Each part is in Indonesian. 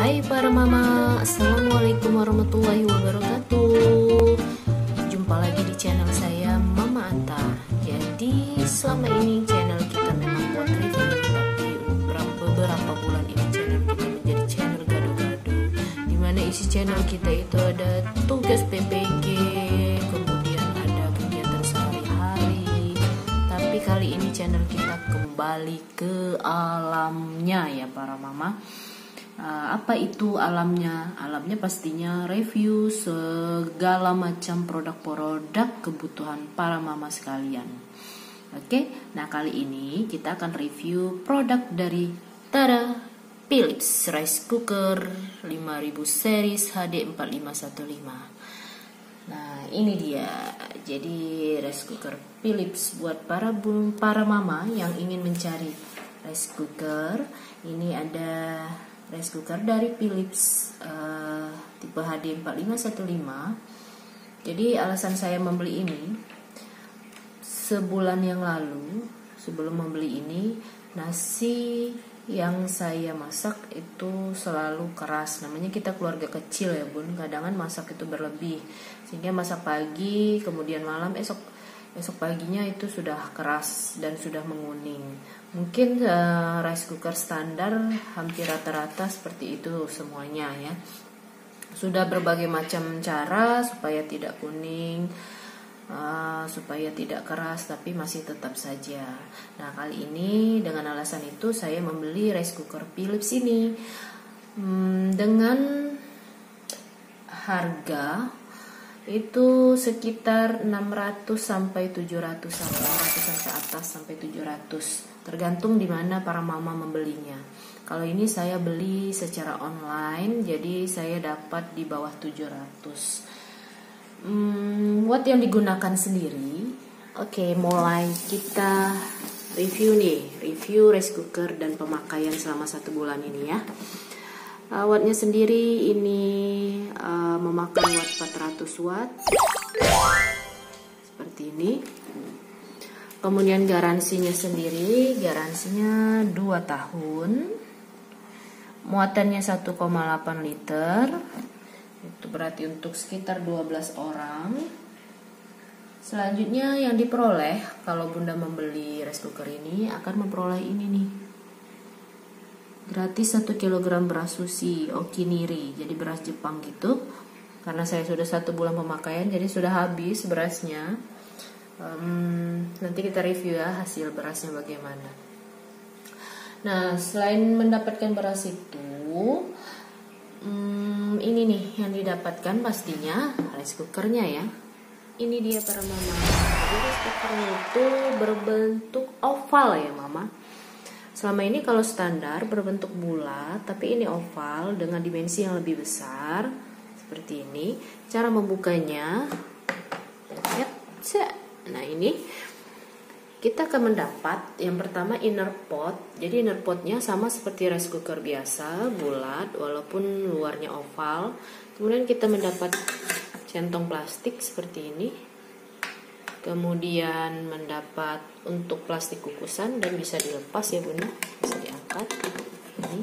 Hai para mama, assalamualaikum warahmatullahi wabarakatuh. Jumpa lagi di channel saya Mama Anta. Jadi selama ini channel kita memang buat review, tapi beberapa bulan ini channel kita menjadi channel gado-gado, dimana isi channel kita itu ada tugas PPG, kemudian ada kegiatan sehari-hari. Tapi kali ini channel kita kembali ke alamnya ya para mama. Apa itu alamnya? Alamnya pastinya review segala macam produk-produk kebutuhan para mama sekalian. Oke, nah kali ini kita akan review produk dari Philips Rice Cooker 5000 series HD 4515. Nah ini dia, jadi rice cooker Philips buat para mama yang ingin mencari rice cooker. Ini ada rice cooker dari Philips tipe HD 4515. Jadi alasan saya membeli ini, sebulan yang lalu sebelum membeli ini, nasi yang saya masak itu selalu keras. Namanya kita keluarga kecil ya bun, kadang masak itu berlebih, sehingga masak pagi kemudian malam, esok paginya itu sudah keras dan sudah menguning. Mungkin rice cooker standar hampir rata-rata seperti itu semuanya ya. Sudah berbagai macam cara supaya tidak kuning, supaya tidak keras, tapi masih tetap saja. Nah kali ini dengan alasan itu saya membeli rice cooker Philips ini dengan harga itu sekitar 600 sampai 700 sampai 600 ke atas sampai 700, tergantung di mana para mama membelinya. Kalau ini saya beli secara online, jadi saya dapat di bawah 700. Watt yang digunakan sendiri. Oke, mulai kita review rice cooker dan pemakaian selama 1 bulan ini ya. Wattnya sendiri ini memakan watt 400 watt seperti ini. Kemudian garansinya sendiri, garansinya 2 tahun. Muatannya 1,8 liter. Itu berarti untuk sekitar 12 orang. Selanjutnya yang diperoleh kalau bunda membeli rice cooker ini akan memperoleh ini nih. Gratis 1 kg beras sushi Okiniri, jadi beras Jepang gitu. Karena saya sudah 1 bulan pemakaian, jadi sudah habis berasnya. Nanti kita review ya hasil berasnya bagaimana. Nah selain mendapatkan beras itu, ini nih yang didapatkan pastinya rice cookernya ya. Ini dia para mama. Jadi rice cookernya itu berbentuk oval ya mama. Selama ini kalau standar berbentuk bulat, tapi ini oval dengan dimensi yang lebih besar seperti ini. Cara membukanya, nah ini kita akan mendapat yang pertama inner pot. Jadi inner potnya sama seperti rice cooker biasa, bulat walaupun luarnya oval. Kemudian kita mendapat centong plastik seperti ini. Kemudian mendapat untuk plastik kukusan dan bisa dilepas ya bunda, bisa diangkat ini.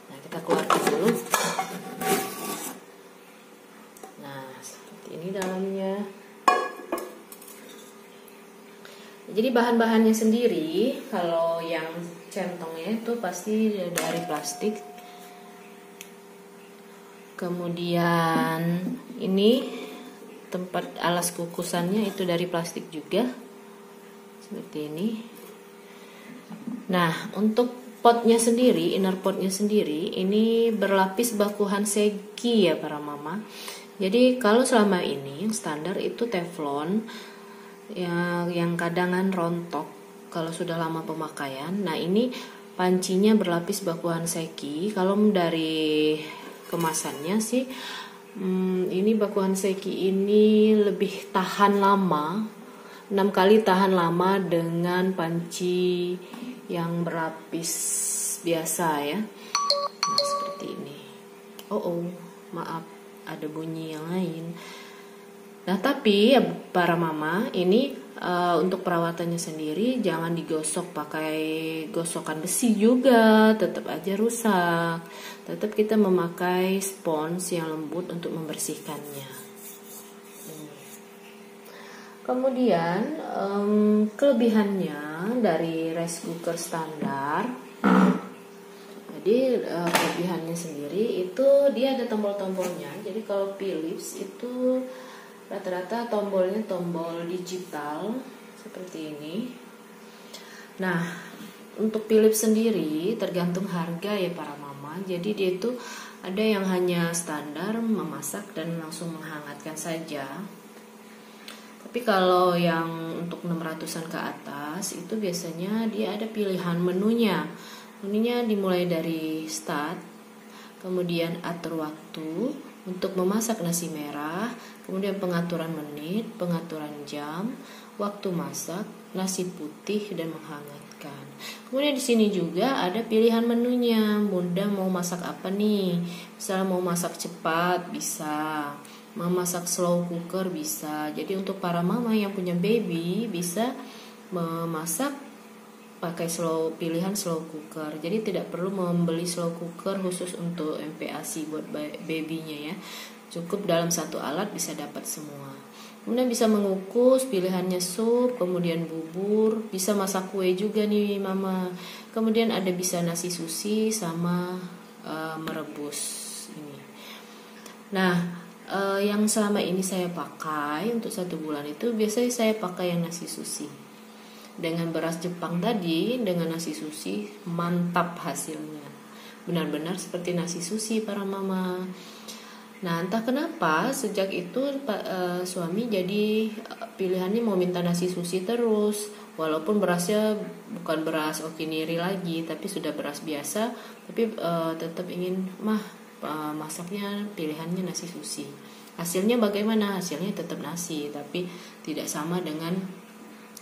Nah kita keluarkan dulu. Nah seperti ini dalamnya. Jadi bahan-bahannya sendiri kalau yang centongnya itu pasti dari plastik. Kemudian ini tempat alas kukusannya itu dari plastik juga seperti ini. Nah untuk potnya sendiri, inner potnya sendiri ini berlapis baku hanseki ya para mama. Jadi kalau selama ini yang standar itu teflon yang kadangan rontok kalau sudah lama pemakaian. Nah ini pancinya berlapis baku hanseki. Kalau dari kemasannya sih ini baku hanseki ini lebih tahan lama, 6 kali tahan lama dengan panci yang berlapis biasa ya. Nah seperti ini. Maaf ada bunyi yang lain. Nah tapi ya para mama ini untuk perawatannya sendiri jangan digosok pakai gosokan besi juga, tetap aja rusak. Tetap kita memakai spons yang lembut untuk membersihkannya. Kemudian kelebihannya dari rice cooker standar. Jadi kelebihannya sendiri itu dia ada tombol-tombolnya. Jadi kalau Philips itu rata-rata tombolnya tombol digital seperti ini. Nah, untuk Philips sendiri tergantung harga ya para mama. Jadi dia itu ada yang hanya standar memasak dan langsung menghangatkan saja. Tapi kalau yang untuk 600-an ke atas itu biasanya dia ada pilihan menunya. Menunya dimulai dari start, kemudian atur waktu untuk memasak nasi merah, kemudian pengaturan menit, pengaturan jam, waktu masak, nasi putih dan menghangatkan. Kemudian di sini juga ada pilihan menunya. Bunda mau masak apa nih? Misalnya mau masak cepat bisa, mau masak slow cooker bisa. Jadi untuk para mama yang punya baby bisa memasak pakai pilihan slow cooker. Jadi tidak perlu membeli slow cooker khusus untuk MPASI buat babynya ya. Cukup dalam satu alat bisa dapat semua. Kemudian bisa mengukus, pilihannya sup, kemudian bubur, bisa masak kue juga nih mama. Kemudian ada bisa nasi sushi sama merebus ini. Nah, yang selama ini saya pakai untuk 1 bulan itu biasanya saya pakai yang nasi sushi. Dengan beras Jepang tadi, dengan nasi sushi, mantap hasilnya. Benar-benar seperti nasi sushi para mama. Nah, entah kenapa sejak itu suami jadi pilihannya mau minta nasi sushi terus. Walaupun berasnya bukan beras okiniri lagi, tapi sudah beras biasa. Tapi tetap ingin masaknya pilihannya nasi sushi. Hasilnya bagaimana? Hasilnya tetap nasi, tapi tidak sama dengan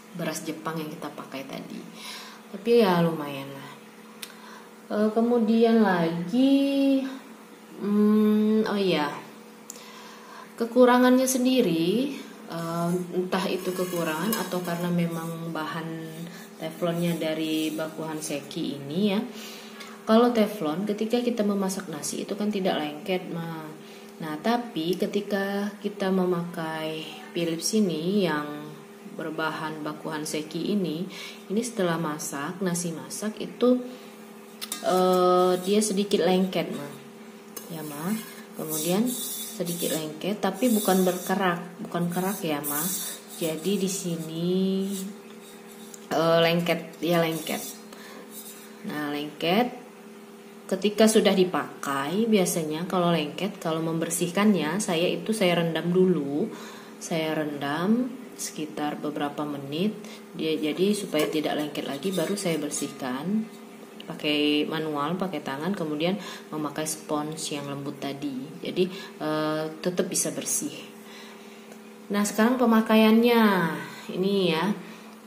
beras Jepang yang kita pakai tadi. Tapi ya lumayan lah. Kemudian lagi kekurangannya sendiri, entah itu kekurangan atau karena memang bahan teflonnya dari baku Hanseki ini ya. Kalau teflon ketika kita memasak nasi itu kan tidak lengket mah. Nah, tapi ketika kita memakai Philips ini yang berbahan baku Hanseki ini setelah masak, nasi masak itu dia sedikit lengket mah. Ya mah. Kemudian sedikit lengket tapi bukan kerak ya mah. Jadi di sini lengket. Nah, lengket ketika sudah dipakai biasanya kalau lengket, kalau membersihkannya saya rendam dulu. Saya rendam sekitar beberapa menit jadi supaya tidak lengket lagi, baru saya bersihkan pakai manual, pakai tangan, kemudian memakai spons yang lembut tadi. Jadi tetap bisa bersih. Nah, sekarang pemakaiannya ini ya.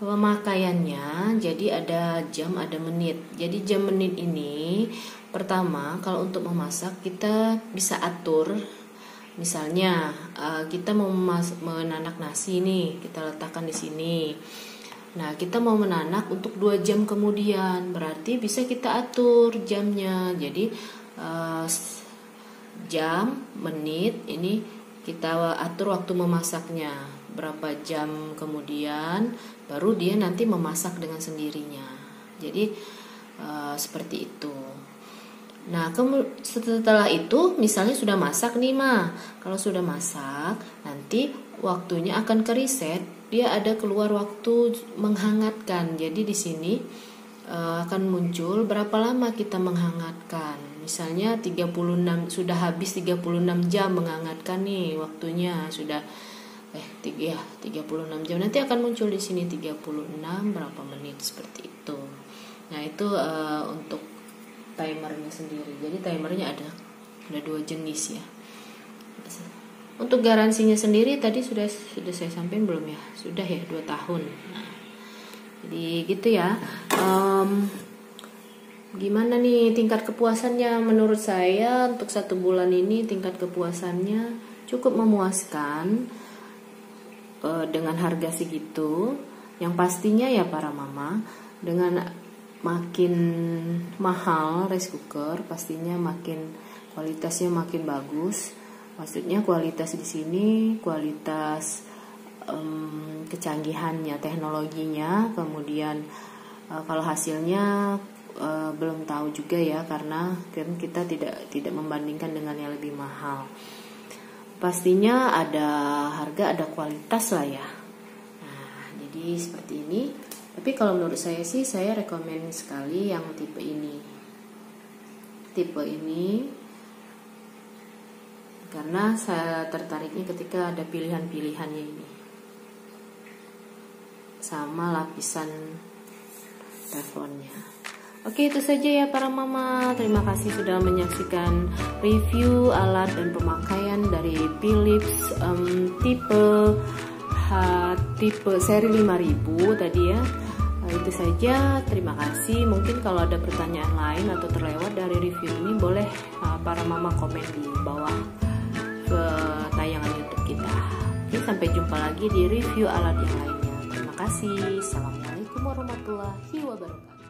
Pemakaiannya jadi ada jam, ada menit. Jadi jam menit ini pertama kalau untuk memasak kita bisa atur. Misalnya kita mau menanak nasi nih, kita letakkan di sini. Nah, kita mau menanak untuk 2 jam kemudian, berarti bisa kita atur jamnya. Jadi jam, menit ini kita atur waktu memasaknya, berapa jam kemudian baru dia nanti memasak dengan sendirinya. Jadi seperti itu. Nah, setelah itu misalnya sudah masak nih Ma. Kalau sudah masak, nanti waktunya akan ke reset. Dia ada keluar waktu menghangatkan. Jadi di sini akan muncul berapa lama kita menghangatkan. Misalnya 36 sudah habis 36 jam menghangatkan nih waktunya, sudah 36 jam. Nanti akan muncul di sini 36 berapa menit seperti itu. Nah, itu untuk timernya sendiri. Jadi timernya ada 2 jenis ya. Untuk garansinya sendiri tadi sudah saya sampaikan belum ya? Sudah ya, 2 tahun. Nah, jadi gitu ya. Gimana nih tingkat kepuasannya? Menurut saya untuk 1 bulan ini tingkat kepuasannya cukup memuaskan. dengan harga segitu, yang pastinya ya para mama, dengan makin mahal rice cooker pastinya makin kualitasnya makin bagus. Maksudnya kualitas di sini kualitas kecanggihannya, teknologinya, kemudian kalau hasilnya belum tahu juga ya, karena kita tidak membandingkan dengan yang lebih mahal. Pastinya ada harga, ada kualitas lah ya. Nah, jadi seperti ini. Tapi kalau menurut saya sih, saya rekomen sekali yang tipe ini. Tipe ini karena saya tertariknya ketika ada pilihan-pilihannya ini. Sama lapisan teflonnya. Oke, itu saja ya para mama. Terima kasih sudah menyaksikan review alat dan pemakaian dari Philips tipe seri 5000 tadi ya. Itu saja, terima kasih. Mungkin kalau ada pertanyaan lain atau terlewat dari review ini, boleh para mama komen di bawah ke tayangan YouTube kita. Oke, sampai jumpa lagi di review alat yang lainnya. Terima kasih. Assalamualaikum warahmatullahi wabarakatuh.